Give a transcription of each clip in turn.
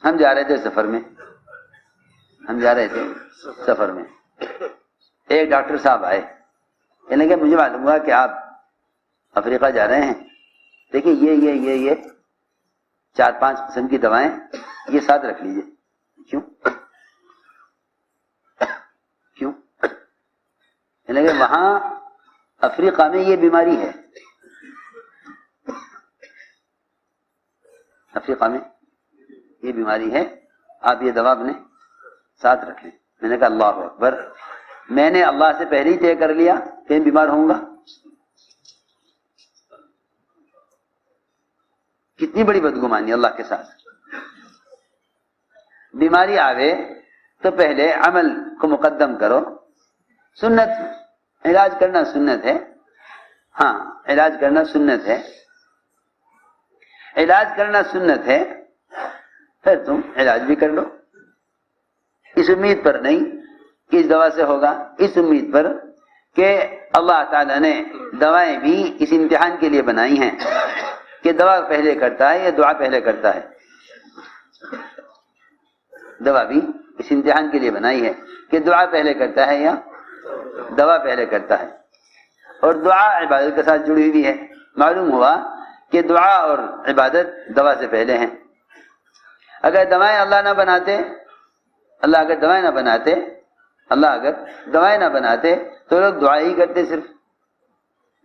ہم جا رہے تھے سفر میں ایک ڈاکٹر صاحب آئے، کہنے کہ مجھے معلوم ہوا کہ آپ افریقہ جا رہے ہیں، دیکھیے یہ 4-5 قسم کی دوائیں یہ ساتھ رکھ لیجیے۔ کیوں؟ کہنے کہ وہاں افریقہ میں یہ بیماری ہے، آپ یہ دوا اپنے ساتھ رکھیں۔ میں نے کہا اللہ اکبر، میں نے اللہ سے پہلے ہی طے کر لیا کہ میں بیمار ہوں گا۔ کتنی بڑی بدگمانی اللہ کے ساتھ۔ بیماری آوے تو پہلے عمل کو مقدم کرو، سنت علاج کرنا سنت ہے، ہاں علاج کرنا سنت ہے، پھر تم علاج بھی کر لو، اس امید پر نہیں کہ اس دوا سے ہوگا، اس امید پر کہ اللہ تعالیٰ نے دوائیں بھی اس امتحان کے لیے بنائی ہیں کہ دوا پہلے کرتا ہے یا دعا پہلے کرتا ہے۔ دوا بھی اس امتحان کے لیے بنائی ہے کہ دعا پہلے کرتا ہے یا دوا پہلے کرتا ہے، اور دعا عبادت کے ساتھ جڑی ہوئی ہے۔ معلوم ہوا کہ دعا اور عبادت دوا سے پہلے ہیں۔ اگر دوائیں نہ بناتے تو لوگ دعا ہی کرتے صرف۔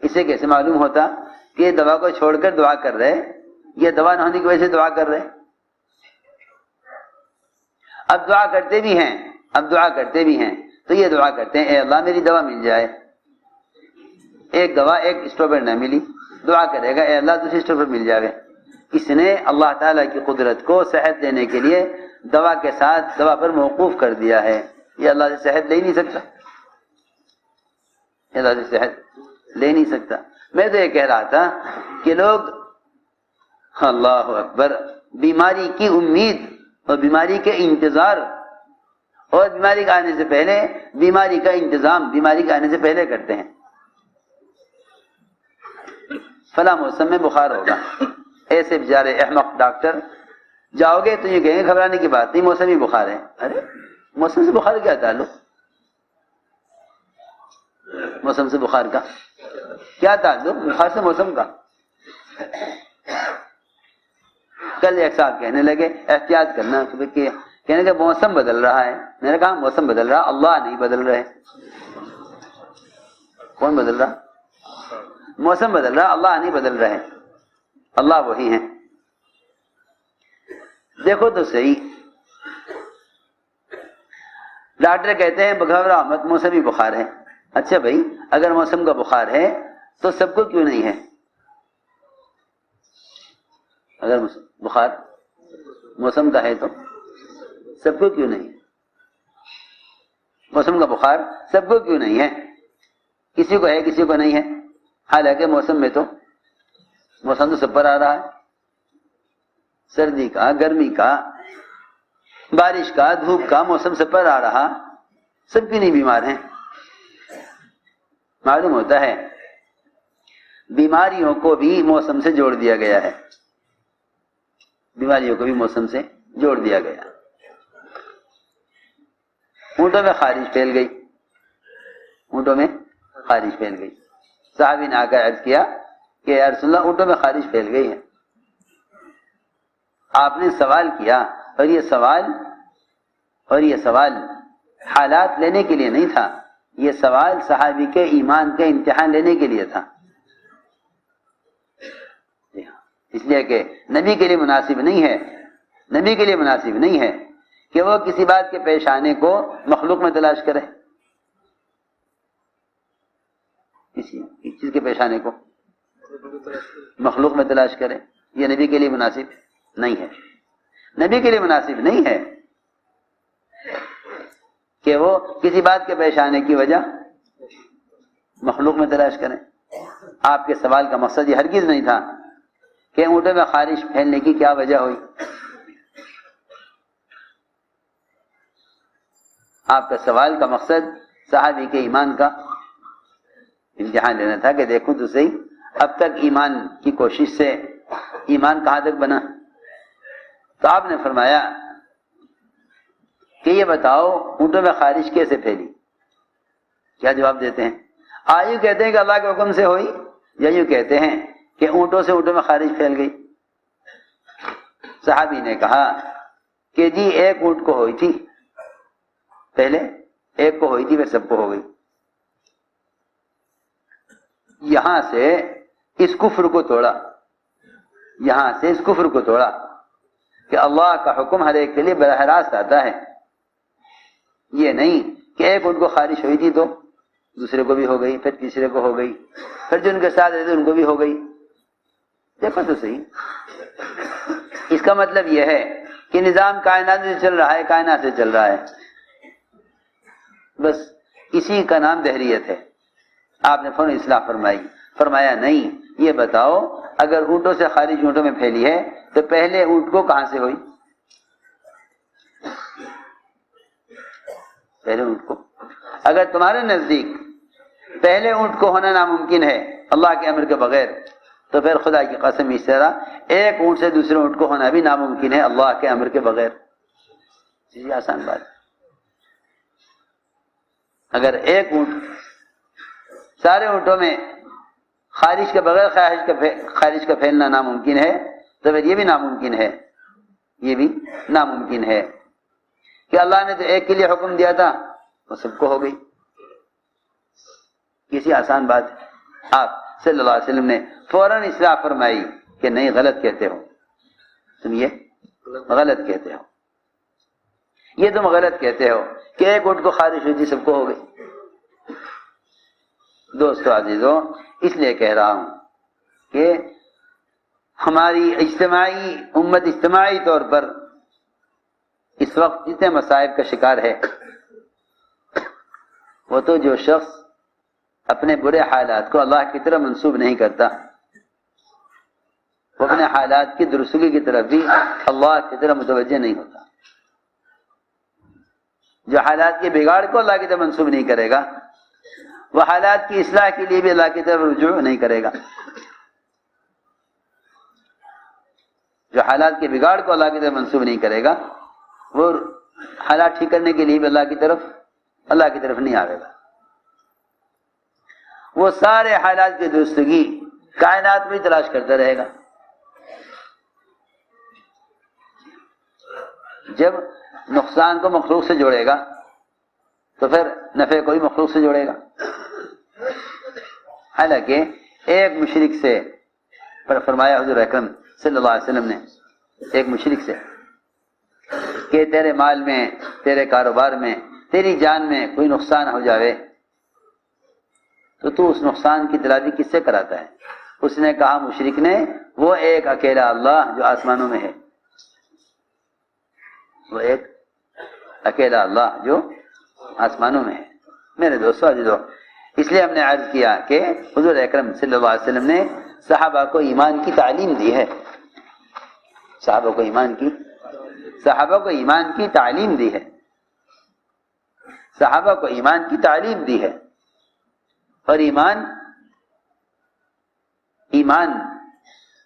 اسے کیسے معلوم ہوتا کہ یہ دوا کو چھوڑ کر دعا کر رہے، یہ دوا نہ ہونے کی وجہ سے دعا کر رہے؟ اب دعا کرتے بھی ہیں تو یہ دعا کرتے ہیں اے اللہ میری دوا مل جائے۔ ایک دوا ایک اسٹور پر نہ ملی، دعا کرے گا اے اللہ دوسری اسٹور پر مل جائے۔ اس نے اللہ تعالیٰ کی قدرت کو صحت دینے کے لیے دوا کے ساتھ دوا پر موقوف کر دیا ہے۔ یہ اللہ سے صحت لے ہی نہیں سکتا۔ میں تو یہ کہہ رہا تھا کہ لوگ اللہ اکبر بیماری کی امید اور بیماری کے انتظار اور بیماری کے آنے سے پہلے بیماری کا انتظام بیماری کے آنے سے پہلے کرتے ہیں۔ فلاں موسم میں بخار ہوگا، ایسے بیچارے احمق ڈاکٹر جاؤ گے تو یہ کہیں گے گھبرانے کی بات نہیں، موسمی بخار ہے۔ ارے موسم سے بخار کیا تعلق؟ موسم سے بخار کا کیا تعلق؟ بخار سے موسم کا۔ کل ایک صاحب کہنے لگے احتیاط کرنا، کہنے کہ موسم بدل رہا ہے۔ میں نے کہا موسم بدل رہا، اللہ نہیں بدل رہے۔ کون بدل رہا؟ موسم بدل رہا، اللہ نہیں بدل رہے، اللہ وہی ہیں۔ دیکھو تو صحیح، ڈاکٹر کہتے ہیں گھبراؤ مت، موسمی بخار ہے۔ اچھا بھائی، اگر موسم کا بخار ہے تو سب کو کیوں نہیں ہے؟ اگر بخار موسم کا ہے تو سب کو کیوں نہیں؟ موسم کا بخار سب کو کیوں نہیں ہے؟ کسی کو ہے کسی کو نہیں ہے، حالانکہ موسم تو سب پر آ رہا ہے، سردی کا، گرمی کا، بارش کا، دھوپ کا، موسم سب پر آ رہا، سب کیوں نہیں بیمار ہیں؟ معلوم ہوتا ہے بیماریوں کو بھی موسم سے جوڑ دیا گیا ہے، بیماریوں کو بھی موسم سے جوڑ دیا گیا۔ اونٹوں میں خارش پھیل گئی، صحابی نے آ کر عرض کیا کہ یا رسول اللہ اونٹوں میں خارش پھیل گئی ہے۔ آپ نے سوال کیا، اور یہ سوال حالات لینے کے لیے نہیں تھا، یہ سوال صحابی کے ایمان کا امتحان لینے کے لیے تھا، اس لیے کہ نبی کے لیے مناسب نہیں ہے کہ وہ کسی بات کے پیش آنے کو مخلوق میں تلاش کرے، کسی چیز کے پیش آنے کو مخلوق میں تلاش کرے، یہ نبی کے لیے مناسب نہیں ہے۔ نبی کے لیے مناسب نہیں ہے کہ وہ کسی بات کے پیش آنے کی وجہ مخلوق میں تلاش کریں۔ آپ کے سوال کا مقصد یہ ہرگز نہیں تھا کہ اونٹوں میں خارش پھیلنے کی کیا وجہ ہوئی، آپ کا سوال کا مقصد صحابی کے ایمان کا امتحان لینا تھا کہ دیکھو تو صحیح اب تک ایمان کی کوشش سے ایمان کہاں تک بنا۔ تو آپ نے فرمایا کہ یہ بتاؤ اونٹوں میں خارش کیسے پھیلی؟ کیا جواب دیتے ہیں؟ آیو کہتے ہیں کہ اللہ کے حکم سے ہوئی، یا یوں کہتے ہیں کہ اونٹوں سے اونٹوں میں خارش پھیل گئی؟ صحابی نے کہا کہ جی ایک اونٹ کو ہوئی تھی، پہلے ایک کو ہوئی تھی پھر سب کو ہو گئی۔ یہاں سے اس کفر کو توڑا، یہاں سے اس کفر کو توڑا کہ اللہ کا حکم ہر ایک کے لیے براہ راست آتا ہے۔ یہ نہیں کہ ایک اونٹ کو خارش ہوئی تھی تو دوسرے کو بھی ہو گئی، پھر تیسرے کو ہو گئی، پھر جو ان کے ساتھ رہتے ان کو بھی ہو گئی۔ دیکھو تو صحیح، اس کا مطلب یہ ہے کہ نظام کائنات سے چل رہا ہے، کائنات سے چل رہا ہے، بس اسی کا نام دہریت ہے۔ آپ نے فوراً اصلاح فرمائی، فرمایا نہیں، یہ بتاؤ اگر اونٹوں سے خارج اونٹوں میں پھیلی ہے تو پہلے اونٹ کو کہاں سے ہوئی؟ پہلے اونٹ کو، اگر تمہارے نزدیک پہلے اونٹ کو ہونا ناممکن ہے اللہ کے امر کے بغیر، تو پھر خدا کی قسم اس طرح ایک اونٹ سے دوسرے اونٹ کو ہونا بھی ناممکن ہے اللہ کے امر کے بغیر۔ یہ آسان بات ہے۔ اگر ایک اونٹ سارے اونٹوں میں خارج کے بغیر خارج کا پھیلنا ناممکن ہے تو پھر یہ بھی ناممکن ہے، یہ بھی ناممکن ہے کہ اللہ نے تو ایک کے لیے حکم دیا تھا وہ سب کو ہو گئی۔ کسی آسان بات ہے۔ آپ صلی اللہ علیہ وسلم نے فوراً اصلاح فرمائی کہ نہیں، غلط کہتے ہو تم، یہ غلط کہتے ہو، یہ تم غلط کہتے ہو کہ ایک اونٹ کو خارش ہوئی تھی سب کو ہو گئی۔ دوستو عزیزو، اس لیے کہہ رہا ہوں کہ ہماری اجتماعی امت اجتماعی طور پر اس وقت جتنے مصائب کا شکار ہے، وہ تو جو شخص اپنے برے حالات کو اللہ کی طرف منسوب نہیں کرتا، وہ اپنے حالات کی درستگی کی طرف بھی اللہ کی طرف متوجہ نہیں ہوتا۔ جو حالات کے بگاڑ کو اللہ کی طرف منسوب نہیں کرے گا، وہ حالات کی اصلاح کے لیے بھی اللہ کی طرف رجوع نہیں کرے گا۔ جو حالات کے بگاڑ کو اللہ کی طرف منسوب نہیں کرے گا، وہ حالات ٹھیک کرنے کے لیے بھی اللہ کی طرف نہیں آئے گا۔ وہ سارے حالات کی درستگی کائنات میں تلاش کرتا رہے گا۔ جب نقصان کو مخلوق سے جوڑے گا تو پھر نفع کو بھی مخلوق سے جوڑے گا۔ حالانکہ ایک مشرک سے فرمایا حضور اکرم صلی اللہ علیہ وسلم نے ایک مشرک سے کہ تیرے مال میں، تیرے کاروبار میں، تیری جان میں کوئی نقصان ہو جاوے تو اس نقصان کی تلافی کس سے کراتا ہے؟ اس نے کہا مشرک نے، وہ ایک اکیلا اللہ جو آسمانوں میں ہے، وہ ایک اکیلا اللہ جو آسمانوں میں ہے۔ میرے دوستو عزیزو، اس لیے ہم نے عرض کیا کہ حضور اکرم صلی اللہ علیہ وسلم نے صحابہ کو ایمان کی تعلیم دی ہے، صحابہ کو ایمان کی تعلیم دی ہے، صحابہ کو ایمان کی تعلیم دی ہے۔ اور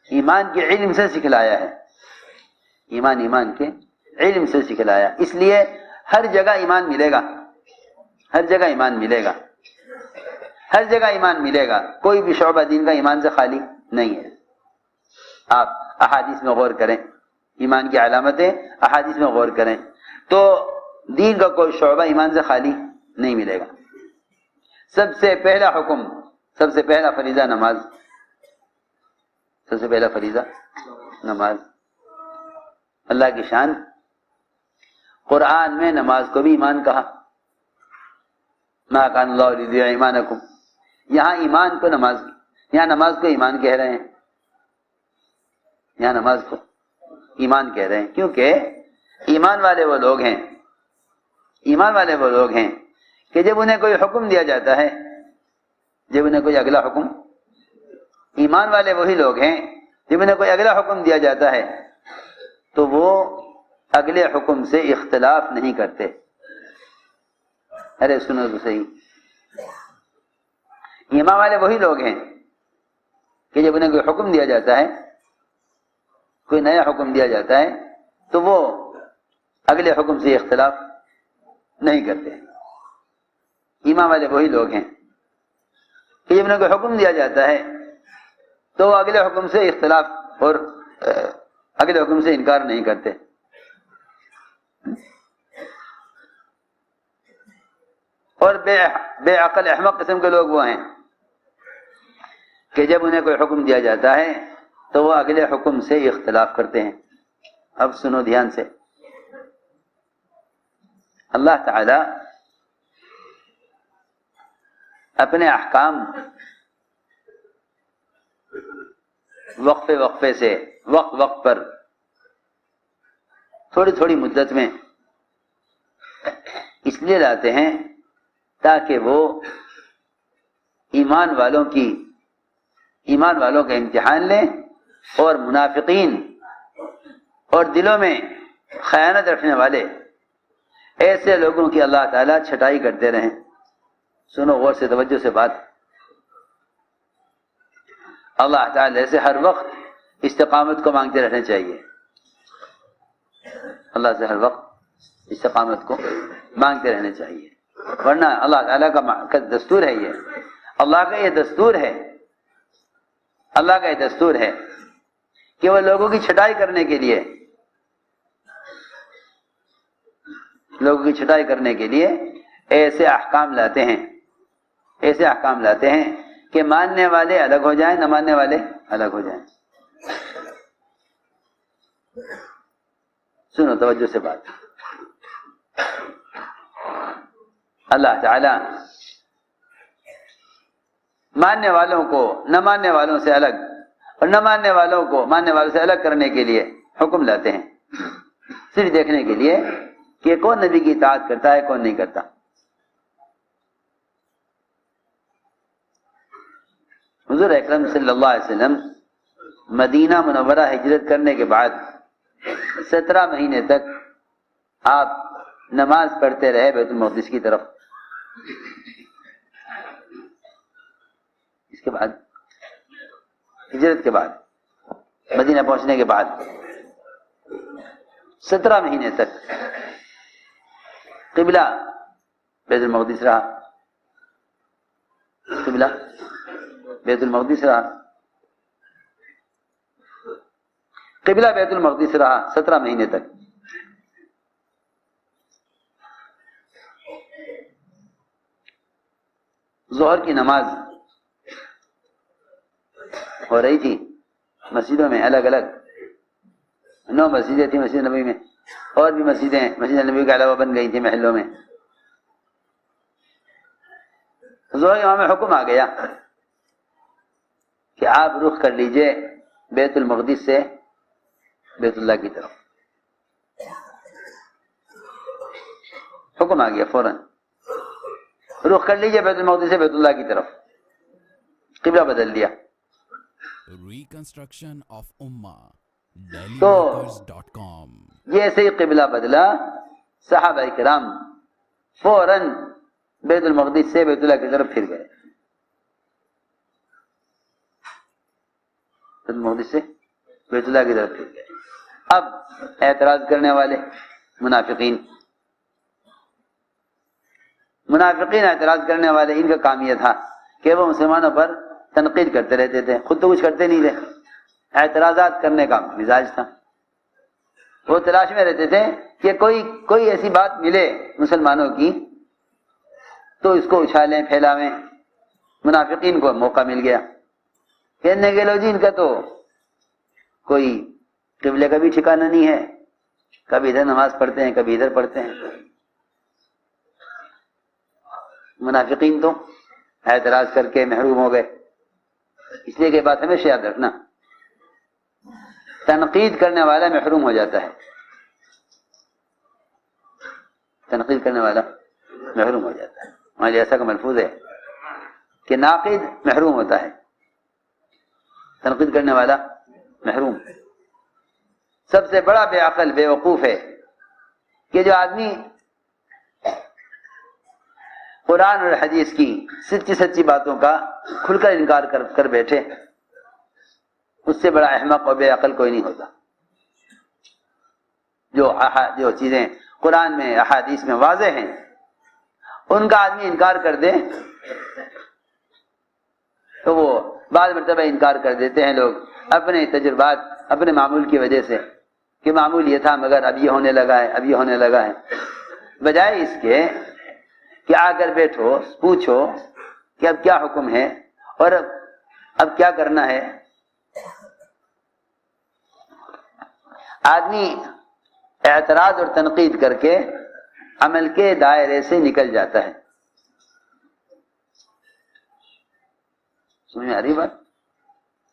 ایمان کے علم سے سکھلایا ہے، ایمان کے علم سے سکھلایا۔ اس لیے ہر جگہ ایمان ملے گا، ہر جگہ ایمان ملے گا، ہر جگہ ایمان ملے گا، کوئی بھی شعبہ دین کا ایمان سے خالی نہیں ہے۔ آپ احادیث میں غور کریں، ایمان کی علامتیں احادیث میں غور کریں تو دین کا کوئی شعبہ ایمان سے خالی نہیں ملے گا۔ سب سے پہلا حکم، سب سے پہلا فریضہ نماز، سب سے پہلا فریضہ نماز۔ اللہ کی شان، قرآن میں نماز کو بھی ایمان کہا، ما کان اللہ لیضیع ایمانکم، یہاں ایمان کو نماز، یہاں نماز کو ایمان کہہ رہے ہیں، یہاں نماز کو ایمان کہہ رہے ہیں، کیونکہ ایمان والے وہ لوگ ہیں، ایمان والے وہ لوگ ہیں کہ جب انہیں کوئی حکم دیا جاتا ہے، جب انہیں کوئی اگلا حکم، ایمان والے وہی لوگ ہیں جب انہیں کوئی اگلا حکم دیا جاتا ہے تو وہ اگلے حکم سے اختلاف نہیں کرتے۔ ارے سنو تو صحیح، ایمان والے وہی لوگ ہیں کہ جب انہیں کوئی حکم دیا جاتا ہے، کوئی نیا حکم دیا جاتا ہے تو وہ اگلے حکم سے اختلاف نہیں کرتے. ایمان والے وہی لوگ ہیں کہ جب انہیں کوئی حکم دیا جاتا ہے تو وہ اگلے حکم سے اختلاف اور اگلے حکم سے انکار نہیں کرتے. اور بے عقل احمق قسم کے لوگ وہ ہیں کہ جب انہیں کوئی حکم دیا جاتا ہے تو وہ اگلے حکم سے اختلاف کرتے ہیں. اب سنو دھیان سے. اللہ تعالی اپنے احکام وقفے سے وقت پر تھوڑی تھوڑی مدت میں اس لیے لاتے ہیں تاکہ وہ ایمان والوں کا امتحان لیں اور منافقین اور دلوں میں خیانت رکھنے والے ایسے لوگوں کی اللہ تعالیٰ چھٹائی کرتے رہیں. سنو غور سے توجہ سے بات. اللہ تعالیٰ سے ہر وقت استقامت کو مانگتے رہنا چاہیے. اللہ سے ہر وقت استقامت کو مانگتے رہنا چاہیے, ورنہ اللہ تعالیٰ کا دستور ہے, یہ اللہ کا یہ دستور ہے, اللہ کا یہ دستور ہے کہ وہ لوگوں کی چھٹائی کرنے کے لیے ایسے احکام لاتے ہیں کہ ماننے والے الگ ہو جائیں, نہ ماننے والے الگ ہو جائیں. سنو توجہ سے بات. اللہ تعالی ماننے والوں کو نہ ماننے والوں سے الگ اور نہ ماننے والوں کو ماننے والوں سے الگ کرنے کے لیے حکم لاتے ہیں, صرف دیکھنے کے لیے کہ کون نبی کی اطاعت کرتا ہے کون نہیں کرتا. حضور اکرم صلی اللہ علیہ وسلم مدینہ منورہ ہجرت کرنے کے بعد 17 مہینے تک آپ نماز پڑھتے رہے بیت المقدس کی طرف. اس کے بعد ہجرت کے بعد مدینہ پہنچنے کے بعد 17 مہینے تک قبلہ بیت المقدس رہا. قبلہ بیت المقدس رہا. قبلہ بیت المقدس رہا 17 مہینے تک. ظہر کی نماز ہو رہی تھی مسجدوں میں الگ الگ, 9 مسجدیں تھیں مسجد نبوی میں, اور بھی مسجدیں مسجد نبوی کے علاوہ بن گئی تھیں محلوں میں. ظہر کے وہاں میں حکم آ گیا کہ آپ رخ کر لیجئے بیت المقدس سے بیت اللہ کی طرف. حکم آ گیا فوراً, رخ کر لیجئے بیت المقدس سے بیت اللہ کی طرف. قبلہ بدل دیا. ریکنسٹرکشن آف امہ تو جیسے ہی قبلہ بدلا صحابہ کرام فوراً بیت المقدس سے بیت اللہ کی طرف پھر گئے. بیت المقدس سے بیت اللہ کی طرف پھر گئے. اب اعتراض کرنے والے منافقین اعتراض کرنے والے, ان کا کام یہ تھا کہ وہ مسلمانوں پر تنقید کرتے رہتے تھے, خود تو کچھ کرتے نہیں تھے. اعتراضات کرنے کا مزاج تھا. وہ تلاش میں رہتے تھے کہ کوئی ایسی بات ملے مسلمانوں کی تو اس کو اچھالیں پھیلاویں. منافقین کو موقع مل گیا کہنے کے لو جی ان کا تو کوئی قبلے کا بھی ٹھکانہ نہیں ہے, کبھی ادھر نماز پڑھتے ہیں کبھی ادھر پڑھتے ہیں. منافقین تو اعتراض کر کے محروم ہو گئے. اس لیے کہ بات ہمیشہ یاد رکھنا, تنقید کرنے والا محروم ہو جاتا ہے. تنقید کرنے والا محروم ہو جاتا ہے. ہمارے ایسا کا ملفوظ ہے کہ ناقد محروم ہوتا ہے, تنقید کرنے والا محروم. سب سے بڑا بے عقل بے وقوف ہے کہ جو آدمی قرآن اور حدیث کی سچی باتوں کا کھل کر انکار کر بیٹھے, اس سے بڑا احمق اور بے عقل کوئی نہیں ہوتا. جو چیزیں قرآن میں احادیث میں واضح ہیں ان کا آدمی انکار کر دے تو وہ بعض مرتبہ انکار کر دیتے ہیں لوگ اپنے تجربات، اپنے معمول کی وجہ سے کہ معمول یہ تھا مگر اب یہ ہونے لگا ہے، اب یہ ہونے لگا ہے، بجائے اس کے کہ آ کر بیٹھو، پوچھو کہ اب کیا حکم ہے اور اب کیا کرنا ہے۔ آدمی اعتراض اور تنقید کر کے عمل کے دائرے سے نکل جاتا ہے۔ سمجھ میں آ رہی بات؟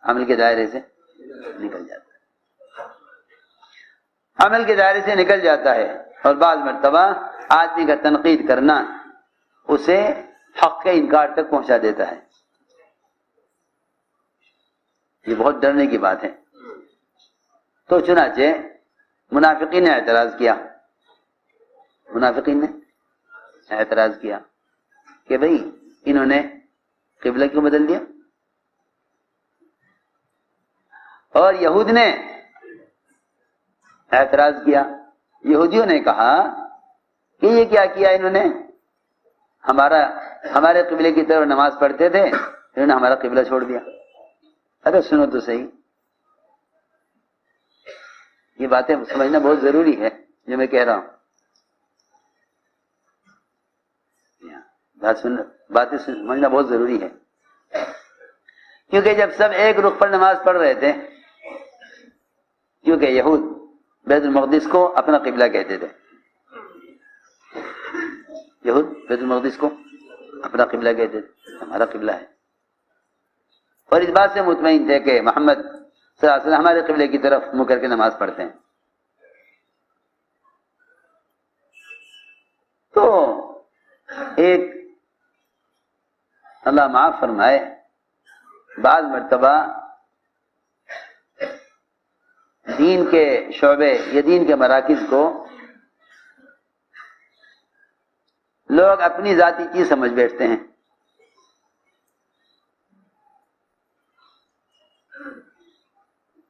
عمل کے دائرے سے نکل جاتا ہے، عمل کے دائرے سے نکل جاتا ہے، اور بعض مرتبہ آدمی کا تنقید کرنا اسے حق کے انکار تک پہنچا دیتا ہے۔ یہ بہت ڈرنے کی بات ہے۔ تو چنانچہ منافقین نے اعتراض کیا، منافقین نے اعتراض کیا کہ بھئی انہوں نے قبلہ کیوں بدل دیا؟ اور یہود نے اعتراض کیا، یہودیوں نے کہا کہ یہ کیا کیا انہوں نے، ہمارے قبلے کی طرف نماز پڑھتے تھے، انہوں نے ہمارا قبلہ چھوڑ دیا۔ ارے سنو تو صحیح، یہ باتیں سمجھنا بہت ضروری ہے جو میں کہہ رہا ہوں۔ باتیں سمجھنا بہت ضروری ہے، کیونکہ جب سب ایک رخ پر نماز پڑھ رہے تھے، کیونکہ یہود بیت المقدس کو اپنا قبلہ کہتے تھے، یہود بیت المقدس کو اپنا قبلہ کہتے تھے، ہمارا قبلہ ہے، اور اس بات سے مطمئن تھے کہ محمد صلی اللہ علیہ وسلم ہمارے قبلے کی طرف منہ کر کے نماز پڑھتے ہیں۔ تو ایک اللہ معاف فرمائے، بعض مرتبہ دین کے شعبے یا دین کے مراکز کو لوگ اپنی ذاتی چیز سمجھ بیٹھتے ہیں۔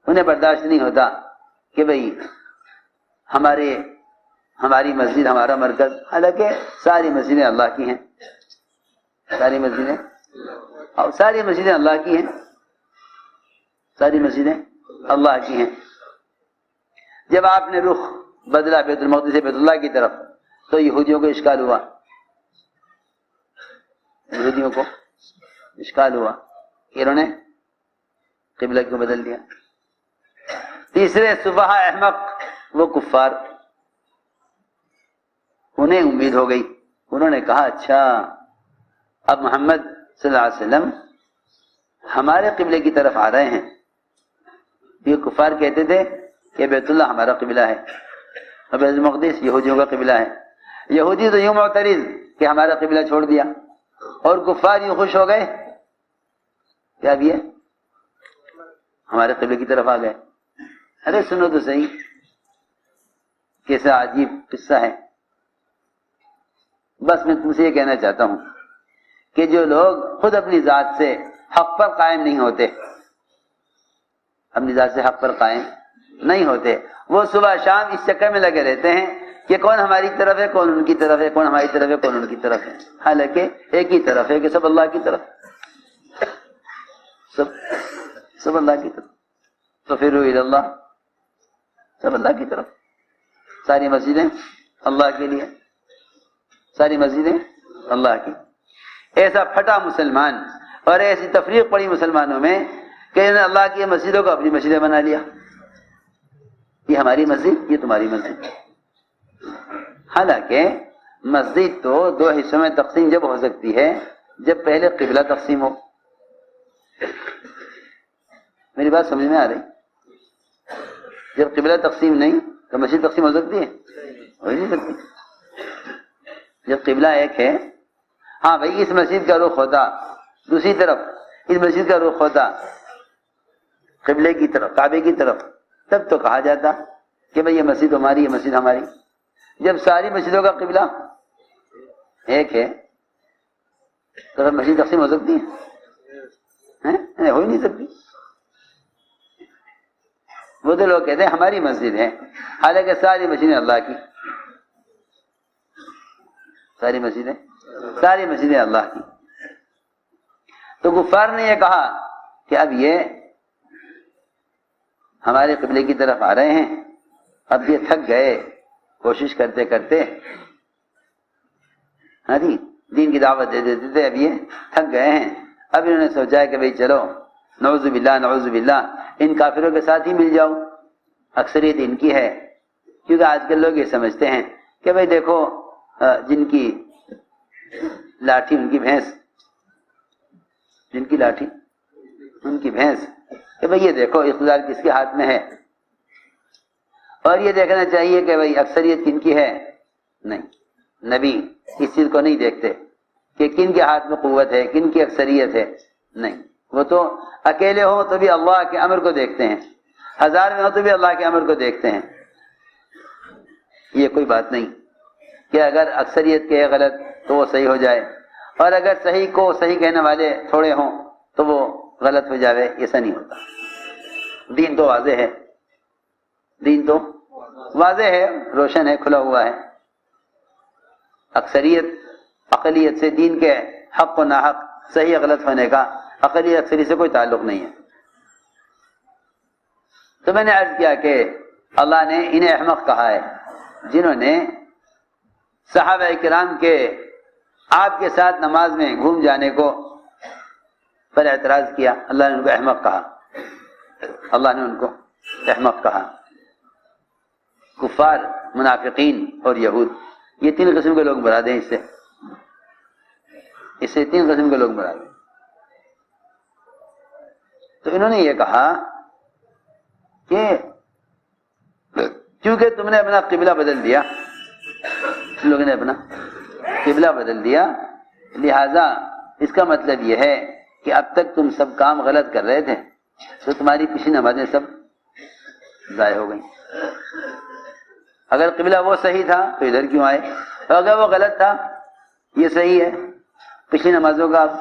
انہیں برداشت نہیں ہوتا کہ بھئی ہماری مسجد ہمارا مرکز، حالانکہ ساری مسجدیں اللہ کی ہیں، ساری مسجدیں اللہ کی ہیں، ساری مسجدیں اللہ کی ہیں۔ جب آپ نے رخ بدلا بیت المقدس سے بیت اللہ کی طرف تو یہودیوں کو اشکال ہوا، یہودیوں کو اشکال ہوا کہ انہوں نے قبلہ کیوں بدل دیا۔ تیسرے صبح احمق وہ کفار، انہیں امید ہو گئی، انہوں نے کہا اچھا اب محمد صلی اللہ علیہ وسلم ہمارے قبلے کی طرف آ رہے ہیں۔ یہ کفار کہتے تھے کہ بیت اللہ ہمارا قبلہ ہے اور بیت المقدس یہودیوں کا قبلہ ہے۔ یہودی تو یوں معترض کہ ہمارا قبلہ چھوڑ دیا، اور کفار یوں خوش ہو گئے کیا بھی ہے ہمارے قبلے کی طرف آ گئے۔ ارے سنو تو صحیح، کیسا عجیب قصہ ہے۔ بس میں تم سے یہ کہنا چاہتا ہوں کہ جو لوگ خود اپنی ذات سے حق پر قائم نہیں ہوتے، اپنی ذات سے حق پر قائم نہیں ہوتے، وہ صبح شام اس چکر میں لگے رہتے ہیں کہ کون ہماری طرف ہے، کون ان کی طرف ہے، کون ہماری طرف ہے، کون ان کی طرف ہے، حالانکہ ایک ہی طرف ہے کہ سب اللہ کی طرف، سب اللہ کی طرف۔ تو پھر اللہ، سب اللہ کی طرف، ساری مسجدیں اللہ کے لیے، ساری مسجدیں اللہ کی۔ ایسا پھٹا مسلمان اور ایسی تفریق پڑی مسلمانوں میں کہ انہوں نے اللہ کی مسجدوں کو اپنی مسجدیں بنا لیا، یہ ہماری مسجد، یہ تمہاری مسجد۔ حالانکہ مسجد تو دو حصوں میں تقسیم جب ہو سکتی ہے جب پہلے قبلہ تقسیم ہو۔ میری بات سمجھ میں آ رہی؟ جب قبلہ تقسیم نہیں تو مسجد تقسیم ہو سکتی ہے؟ ہو ہی نہیں سکتی۔ جب قبلہ ایک ہے، ہاں بھائی اس مسجد کا رخ ہوتا، دوسری طرف اس مسجد کا رخ ہوتا قبلے کی طرف، کعبے کی طرف، تب تو کہا جاتا کہ بھئی یہ مسجد ہماری، یہ مسجد ہماری۔ جب ساری مسجدوں کا قبلہ ایک ہے تو پھر مسجد تقسیم ہو سکتی ہے؟ ہو ہی نہیں سکتی۔ وہ تو لوگ کہتے ہیں ہماری مسجد ہے، حالانکہ ساری مسجدیں اللہ کی، ساری مسجدیں ساری مسجدیں اللہ کی. تو کفار نے یہ کہا کہ اب یہ ہمارے قبلے کی طرف آ رہے ہیں، اب یہ تھک گئے کوشش کرتے کرتے، ہاں جی دین کی دعوت دے دیتے تھے، اب یہ تھک گئے ہیں. اب انہوں نے سوچا ہے کہ بھئی چلو نعوذ باللہ نعوذ باللہ ان کافروں کے ساتھ ہی مل جاؤ، اکثریت ان کی ہے. کیونکہ آج کل لوگ یہ سمجھتے ہیں کہ بھئی دیکھو جن کی لاٹھی ان کی بھینس، جن کی لاٹھی ان کی بھینس، کہ بھئی یہ دیکھو اقتدار کس کے ہاتھ میں ہے. اور یہ دیکھنا چاہیے کہ بھئی اکثریت کن کی ہے. نہیں، نبی اس چیز کو نہیں دیکھتے کہ کن کے ہاتھ میں قوت ہے، کن کی اکثریت ہے. نہیں، وہ تو اکیلے ہوں تو بھی اللہ کے امر کو دیکھتے ہیں، ہزار میں ہو تو بھی اللہ کے امر کو دیکھتے ہیں. یہ کوئی بات نہیں کہ اگر اکثریت کے غلط تو وہ صحیح ہو جائے، اور اگر صحیح کو صحیح کہنے والے تھوڑے ہوں تو وہ غلط ہو جاوے. ایسا نہیں ہوتا. دین تو واضح ہے، دین تو واضح ہے، روشن ہے، کھلا ہوا ہے. اکثریت اقلیت سے دین کے حق و ناحق صحیح غلط ہونے کا اقلیت اکثریت سے کوئی تعلق نہیں ہے. تو میں نے عرض کیا کہ اللہ نے انہیں احمق کہا ہے جنہوں نے صحابہ کرام کے آپ کے ساتھ نماز میں گھوم جانے کو پر اعتراض کیا. اللہ نے ان کو احمق کہا، اللہ نے ان کو احمق کہا. کفار، منافقین اور یہود، یہ تین قسم کے لوگ مراد ہیں. اس سے تین قسم کے لوگ مراد ہیں. تو انہوں نے یہ کہا کہ کیونکہ تم نے اپنا قبلہ بدل دیا، تم لوگوں نے اپنا قبلہ بدل دیا، لہذا اس کا مطلب یہ ہے کہ اب تک تم سب کام غلط کر رہے تھے تو تمہاری پچھلی نمازیں سب ضائع ہو گئیں. اگر قبلہ وہ صحیح تھا تو ادھر کیوں آئے، اور اگر وہ غلط تھا یہ صحیح ہے، پچھلی نمازوں کا اب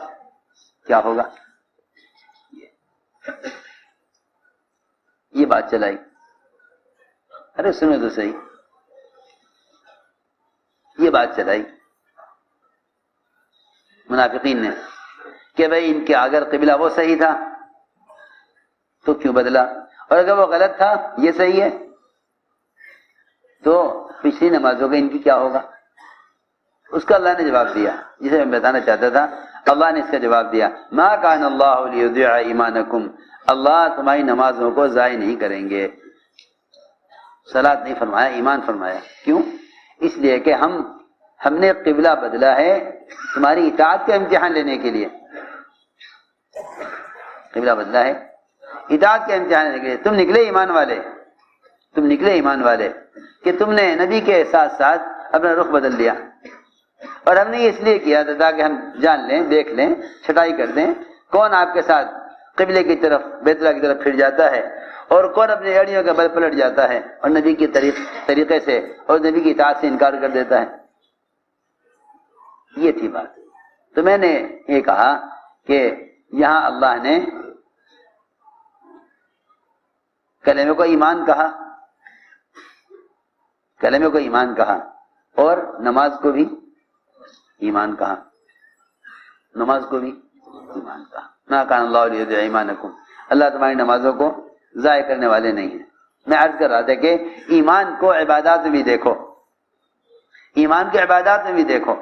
کیا ہوگا. یہ بات چلائی. ارے سنو تو صحیح، یہ بات چلائی منافقین نے کہ بھئی ان کے اگر قبلہ وہ صحیح تھا تو کیوں بدلا، اور اگر وہ غلط تھا یہ صحیح ہے تو پچھلی نمازوں کا ان کی کیا ہوگا. اس کا اللہ نے جواب دیا جسے میں بتانا چاہتا تھا. اللہ نے اس کا جواب دیا، ما کان اللہ لیضیع ایمانکم، اللہ تمہاری نمازوں کو ضائع نہیں کریں گے. صلاۃ نہیں فرمایا، ایمان فرمایا. کیوں؟ اس لیے کہ ہم نے قبلہ بدلا ہے تمہاری اطاعت کا امتحان لینے کے لیے. قبلہ بدلا ہے اطاعت کا امتحان لینے کے لیے. تم نکلے ایمان والے، تم نکلے ایمان والے کہ تم نے نبی کے ساتھ ساتھ اپنا رخ بدل دیا. اور ہم نے یہ اس لیے کیا تھا تاکہ ہم جان لیں، دیکھ لیں، چھٹائی کر دیں کون آپ کے ساتھ قبلے کی طرف، بیت اللہ کی طرف پھر جاتا ہے اور کون اپنی ایڑیوں کے بل پلٹ جاتا ہے اور نبی کے طریقے سے اور نبی کی اطاعت سے انکار کر دیتا ہے. یہ تھی بات. تو میں نے یہ کہا کہ یہاں اللہ نے کلمے کو ایمان کہا، کلمے کو ایمان کہا، اور نماز کو بھی ایمان کہا، نماز کو بھی ایمان کہا. ما کان اللہ لیضیع ایمانکم، اللہ تمہاری نمازوں کو ضائع کرنے والے نہیں ہیں. میں عرض کر رہا تھا کہ ایمان کو عبادات میں بھی دیکھو، ایمان کے عبادات میں بھی دیکھو.